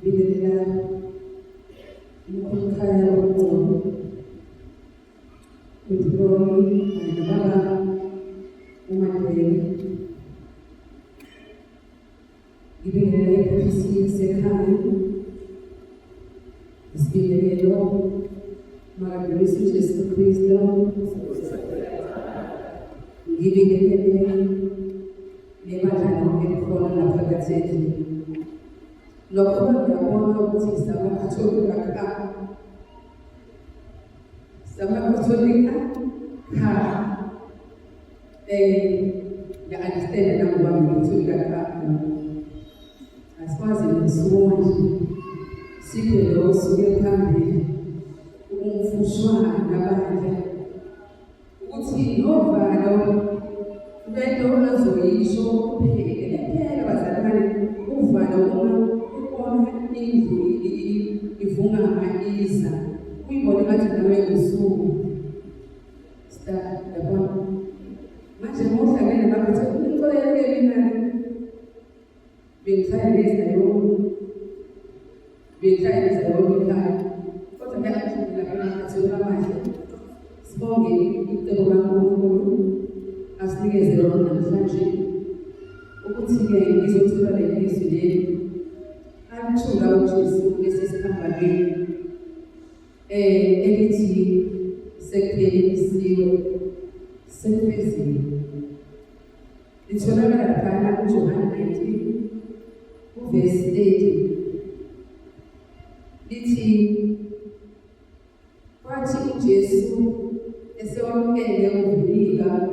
bingelela umkhaya womculo uDloli nababa uMandela ngibingelela iPhC sekhaya isibingelelo makaDumiso Jesu Kristu ngibingelele nebandla lonke likhona lapha kathethini lokho ngiyabona ukuthi samakatholika ya-understand nangoba ngikatholika asikwazi nokusuka nje sibe lo suke phambili umfushwana nabandla ukuthi novalo lento azoyisho kuphela bazalwane uvalo uma ubona indlu ivunga iza uyibone ngathi nawe usuku yabona manje ngohlangene bakho ukoleke mina bengihlangene ekhaya kodwa ngiyakujabula kakhulu manje sibonge icebo kaNkulunkulu asinikeze lona namhlanje ukuthi-ke ngizothola lelizwi leli alithula uJesu lesesihambaneni elithi sekuphelisiwe sekufezile litholakala laphana kuJohane 19 uvesi 30 lithi kwathi uJesu esewamkele ukuvunika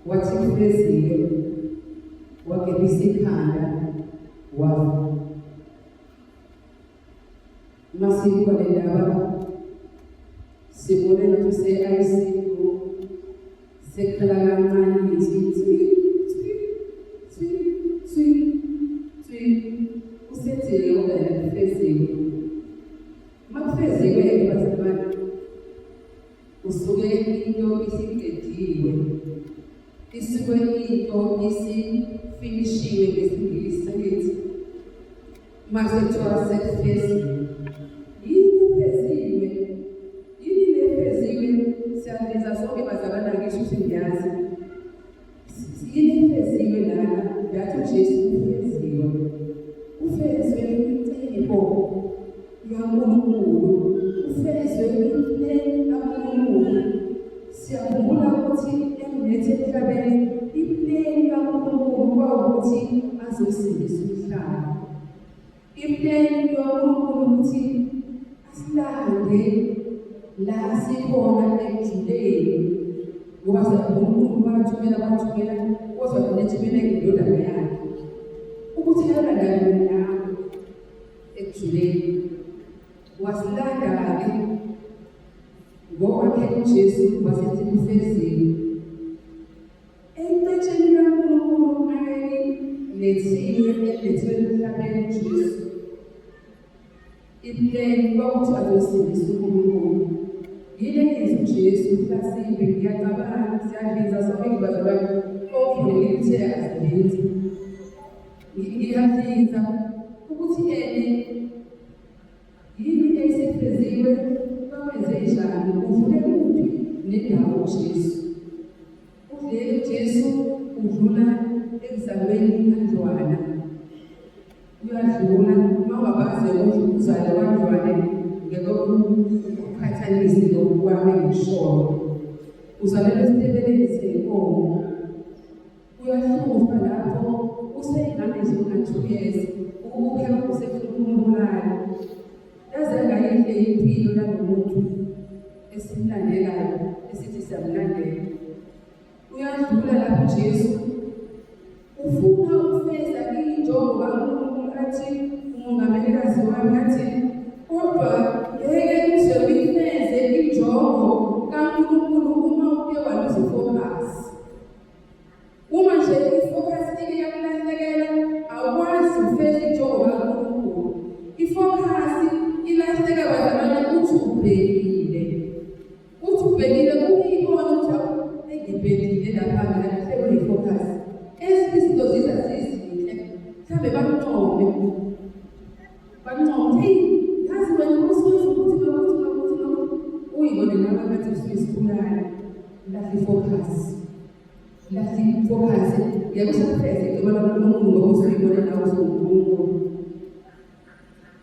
wathi kufezile wagebisa ikhanda wafa masiko le ndaba sibone ukuthi se-ICU sekhala kancane usethile okanye kufezile makufezile bazalwane usuke into isiqediwe isuke into isifinishiwe ngesingisi sakithi mase kuthiwa sekufezile yini lefeziwe siyabiza sonke bazalwane ngisho ukuthi ngiyazi yini efeziwe lana yathi uJesu ufezwe incebo kaNkulunkulu ufezwe impilo kaNkulunkulu siyakhumbula ukuthi emlethe emhlabeni impilo kaNkulunkulu kwawukuthi azosindisa umhlaba impilo kaNkulunkulu ukuthi asilande la sikhona ekujuleni ngoba uNkulunkulu wathumela ozakudethumela indodana yakhe ukuthi alandane nawe ekujuleni wasilanda-ke ngokwakhe uJesu wasithi kufezile encetsheni kaNkulunkulu ayelethile emhlabeni uJesu ipleni kwakuthi azosindisa uNkulunkulu yile ngizwi uJesu mhlasimbe ngiyacabanga siyadliza sonke ngibazalwane ovulele lithe azilinzi ngiyadliza ukuthi yini esifeziwe bakwenze njani uvule kuphi nendawo uJesu udlele uJesu udlula ekuzalweni kandlwana uyadlula mawabaze uzale kandlwane ngekukhathalisi lokwami ngishoyo uzalelwe esitebeleni senkomo uyahlupa lapho useyingane ezinga-2 years ukubukhela usefuna ukumbulala yaze ngayinhle impilo yalo muntu esimlandelayo esithi siyamlandela uyadlula lapho uJesu ufuna ukufeza injongo kaNkulunkulu athi umongamelikazi wami athi kodwa ngeke uze uyifeze injongo kaNkulunkulu uma uke waluzifocus uma nje ifocus iyakulahlekela awukwazi ukufeza injongo kaNkulunkulu ifocus ilahleka bazalwane uthi ubhekile kuyibona ukuthi engibhekile lapha ngalahlekwe ifocus ezinto ziza zizinhle mhlambe bakuthombe hey, yazi wena usuke ukuthi uyibone nawe ngathi usisikhulana. Lathi focus. Yabo sapheze ngoba umuntu ngokusibona nawe usumuntu.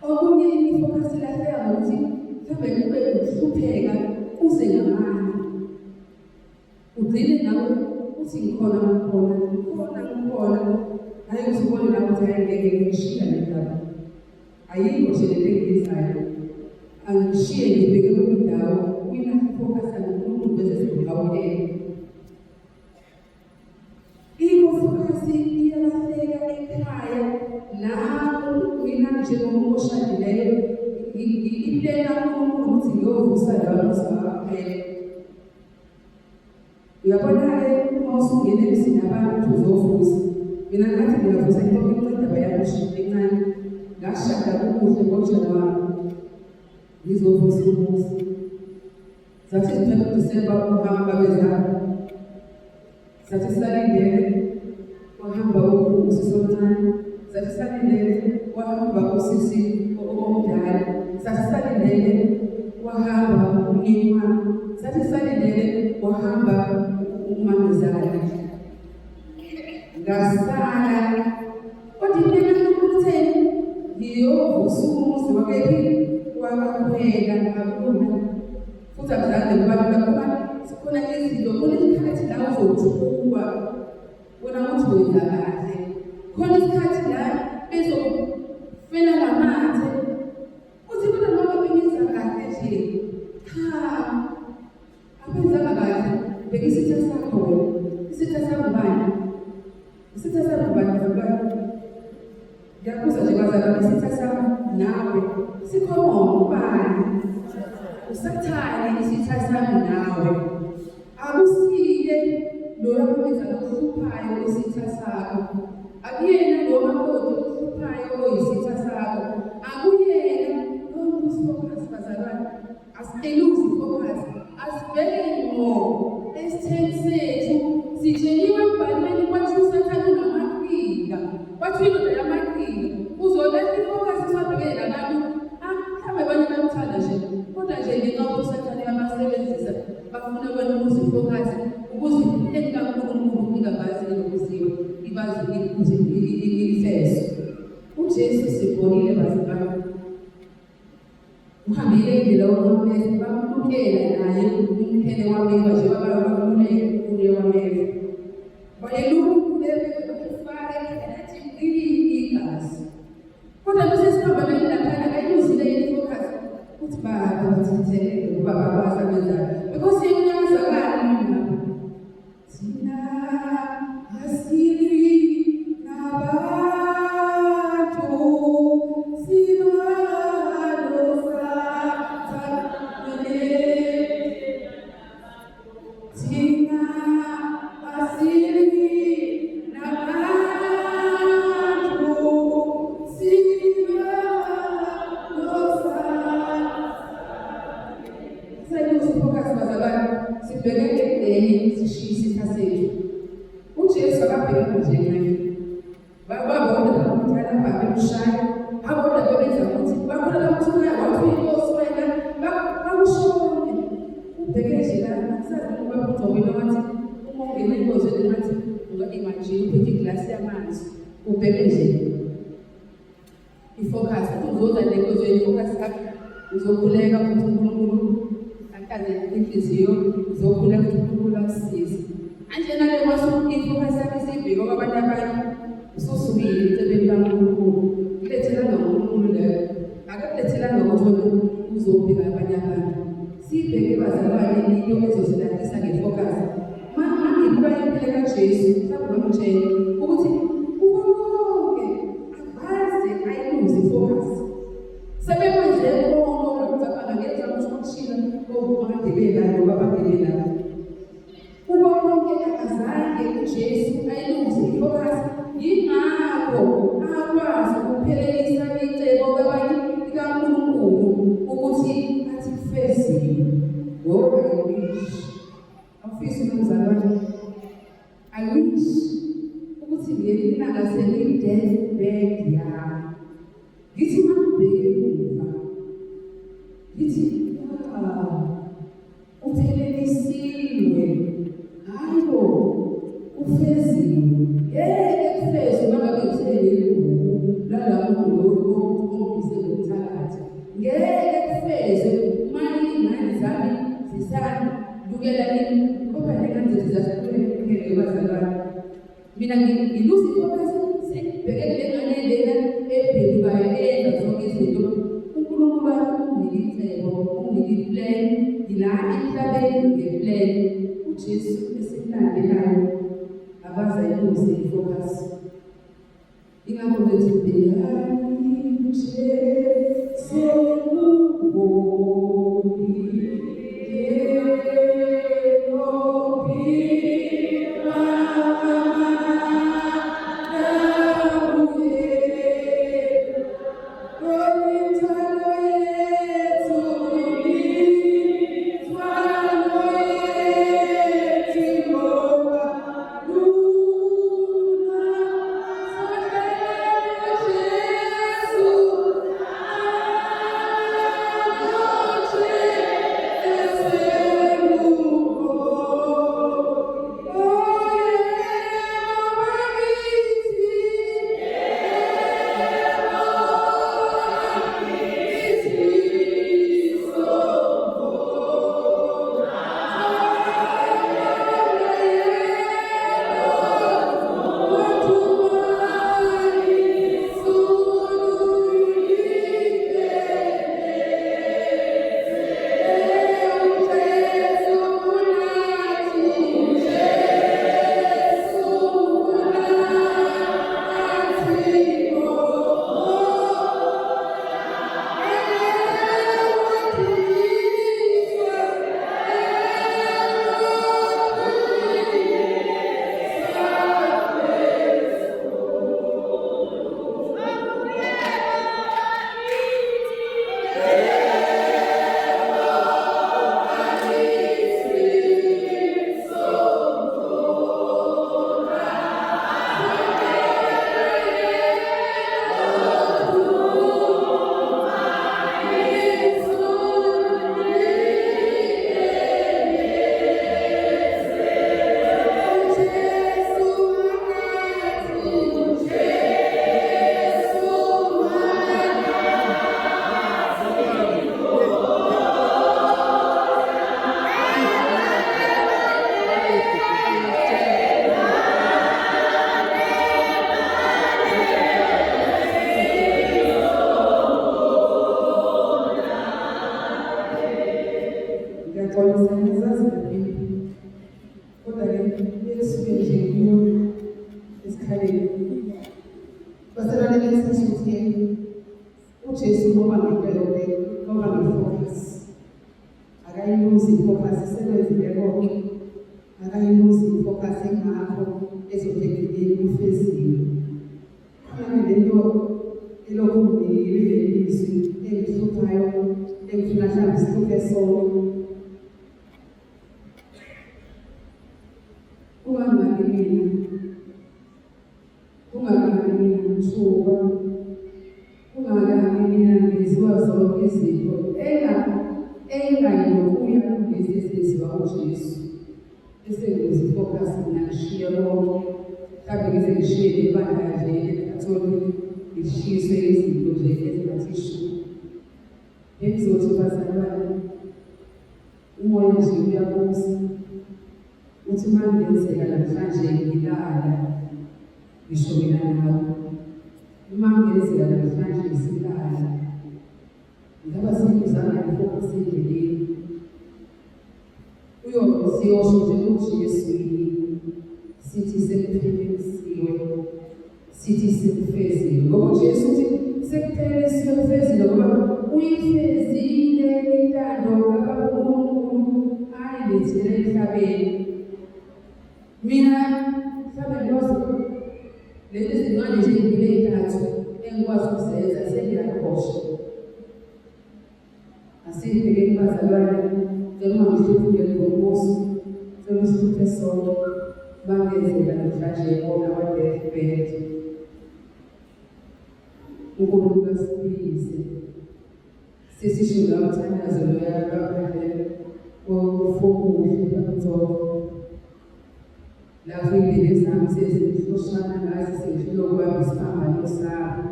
Okunye ifocus lahleka ukuthi mhlawumbe kube ukuhlupheka kuze ngamanye. Ugcine nawe uthi ngikhona. Hayi uzibone nawe ukuthi ngeke ngishiya lendaba. Ayikho nje lento engiyizayo. Angishiye ngibheke kwenye indawo uyilapho focus umuntu bese singawukela. Focus iyalahleka ekhaya lapho mina njengomuntu oshadileyo impela ukuthi ngiyovusa lawo saphela. Uyabona-ke uma usungene emzini abantu uzovusa. Mina ngathi ngiyavusa into indaba yami encane ngashada kukuhle ngomshado wami ngizovusa umuzi. Sathi siphela uDisemba uhamba bezabo. Sathi salindele wahamba usisi omncane. Sathi salindele wahamba usisi omdala. Sathi salindele wahamba umnyeni. Sathi salindele wahamba umamezala. Ngasala kodwa impela ukutheni ngiyovusa umuzi wakephi wakakhwela akuna futhi akuzange kubalula ngoba sikhona izinto khona isikhathi la uzothuka wena uthi wenza kahle. Khona isikhathi la bezofela ngamathe uthi kodwa noma bengenza kahle nje abenzanga kahle bheka isitha sakho wena. Isitha sakho bani? Isitha sakho bani? Ngiyakuza nje bazalwane isitha sakho nawe sikhona ubani? Usathane isitha sami nawe. Akusiye lo yakubiza ukuhluphayo isitha sakho. Akuyena lo makoti ukuhluphayo oyisitha sakho. Akuyena lo focus bazalwane. Asiluzi focus. Asibheke ngo esitheni sethu sitsheliwe embhalweni kwathi usathane namaqhinga. Kwathi indoda yamaqhinga uzoletha ifocus isabhekene nabantu. Mhlawumbe abanye bakuthanda nje kodwa nje ngenxa usathane abasebenzisa bafuna wena ukuzifocus ukuze enkankulunkulu ingabazi ukuziwa ibazi ukuthi ifeso. uJesu sibonile bazalwane uhambile indlela yokumphetha bamlukela naye umkhele wameva nje babaluleke kuye wameva bayelukule bakufaka ethi igazi kodwa bese sihamba laphana kayizile ifocus uthi baba uthithele ngoba babaza benzayo because iyazakala mina thina asiri nabantu silwalosa thakule thina asiri nabantu silwalosa. Focus bazalwane sibheke enye sishiye isitha sethu. uJesu akabheka nje naye babona bakuthala phambi emshaya abona bebenza ukuthi bakhona bakuthula wathi inkosi wena bakushone ubheke nje la sazi ukuba uthobile wathi uma ungena enkozweni wathi imagine uphethe iglasi yamanzi ubheke nje ifocus uzoza nenkozweni focus yakho uzokhuleka ukuthi uNkulunkulu akaze inhliziyo uzokhuleka ukuthi uNkulunkulu akusize. Anjena ke kwasuka ifocus yakhe sibheke kwabantu abanye ususubile emsebenzini kaNkulunkulu. Kulethela ngoNkulunkulu leyo. Akakulethela ngokuthi uzobheka abanye abantu. Sibheke bazalwane into ezosilandisa ngefocus. Mama ngibuka impilo kaJesu mhlawumbe ngomtshela ukuthi konke akaze ayiluze focus. Sebekwenze konke okucabanga ngenza ukuthi obumadelela nobabadelela. Kuba konke akazange uJesu ayiluze ifocus. Yingakho akwazi ukuphelelisa icebo kabanye kaNkulunkulu ukuthi athi kufezile. Ngoba awufisi umzalwane. I wish ukuthi ngelinye ilanga seli death bed yami. Ngithi mangibheke lithi uphelelisiwe, hayi bo ufeziwe. Ngeke kufezwe uma ngabe kuthele igugu lalabo ombise ngomthakathi. Ngeke kufezwe uma iy'ngane zami zisandukela kodwa nengane zizasikhuleke bazalwane. Mina ngiluza ifocus sekubhekene nengane lena ebhekukayo eyenza zonke izinto. uNkulunkulu wami unginike icebo, unginike iplan, ngila emhlabeni ngeplan. uJesu esimlandelayo abazayiluze ifocus. Ingakho bethi bhekani uJesu uJesu ngoba ngempela ngoba ngefocus akayiluzi ifocus isebenzile konke akayiluzi ifocus engakho ezobhekile ufeziwe khona lento elokhu ngilizwi engihluphayo engifuna mhlawumbe sihluphe sonke kungabi mina ngithuka kungabi mina ngeziwa zonke izinto engayinokuya kulezi ezenziwa uJesu bese ngizifocus mina ngishiya konke mhlawumbe ngize ngishiye nebandla nje ekhatholi ngishiswe izinto nje ezingathi shu engizothi bazalwane umoya nje uyabusa uthi mangenzeka namhlanje ngilala ngisho mina nawe uma ngenzeka namhlanje silala ngaba sikuzana ifocus endleleni siyosho nje ukuthi Yesu sithi sekuphelelisiwe sithi sekufezile ngoba Jesu uthi sekuphelelisiwe kufezile ngoba uyifezile intando kaNkulunkulu ayilethele emhlabeni. Mina mhlawumbe lezi zincane nje ngiley'ntathu engikwazi ukuzenza sengiyakhohlwa. Asibhekeni bazalwane njengoba ngihluphe ngombuso sokuhluphe sonke bangenzeka namhlanje bona wa-deathbed. uNkulunkulu asiphilise sesisho lomthandazo loyakaphandle kofokuhle bakuthoko lapho iy'ndebe zami sezihloshana ngazi sengifuna ukubamba isiphambano sami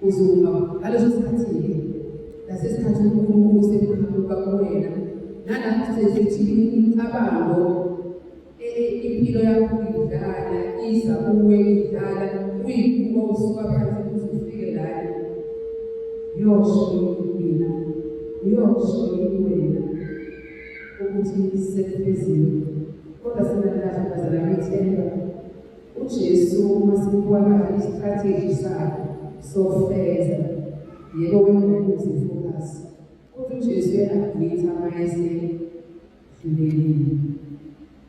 uzuma ngaleso sikhathi-ke nasesikhathi uNkulunkulu sebuqhamuka kuwena nalapho sesithi imicabango impilo yakho idlala iza kuwe idlala uyikuba usuka phansi kuze ufike lana yosho mina yosho wena ukuthi sekuphezulu kodwa sinalahla bazalwane ithemba uJesu uma sibuka istrategy sakhe sofeza yebo wena uzifocus kodwa uJesu uyagwitha mayese hlulekile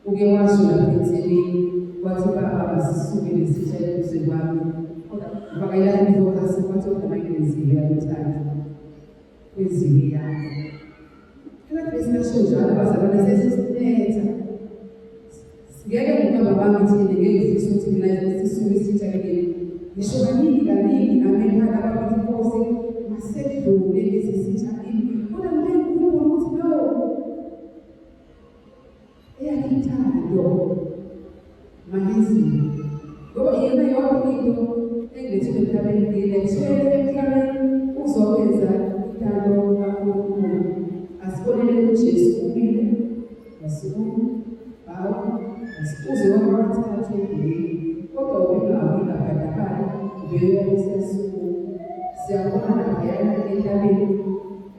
uke washo lapha ethebeni wathi baba basisuke lesitshela kuze kwami bakayilahla ifocus wathi ukungenziwe yaluthatha kweziwe yakho Christmas njalo bazalwane sesisinetha ngeke ngikaba bami thina ngeke ngifise ukuthi mina sisuke sitshakele ngisho kaningi namekhaya abathi Nkosi masedlule lezi sitshakele kodwa ngeke ngikhumbule ukuthi no eyakithando magazini ngoba yena yonke into engilethile emhlabeni ngilethele emhlabeni uzokwenza ithando kaNkulunkulu asibonele uJesu ubile asibone bawo asikuze wamathathu endlini kodwa ubingawina badakala ngeyo esiyasuku siyabona laphayana entabeni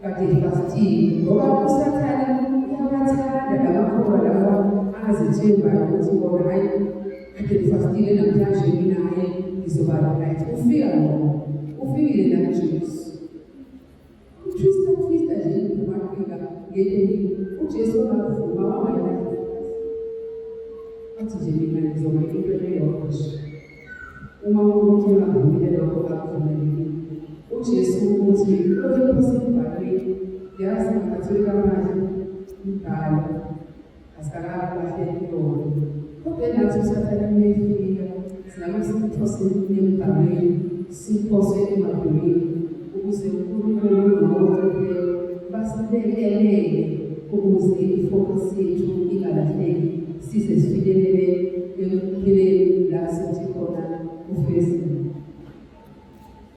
kade fasting ngoba usathane uyabathanda lamakhoba lawa angazithembayo ukuthi bona hayi kade fastile namhlanje mina hayi ngizobala right ufikile la Jesu uTrista nje kumafika ngeke uJesu akuvuma wangena athi nje mina ngizoba into eyodwa uma umuntu angavumile lokho akuvumile uJesu uthi lokho kusibhalweni yazi ngathula manje mbhalo asikakabahle yona kodwa nathi usathane uyefika sinamasimphose embhalweni simphose emabhukwini ukuze uNkulunkulu nowoke basilekelele ukuze ifocus yethu ingalahleki size sifikelele ekupheleni la sithi khona ufesi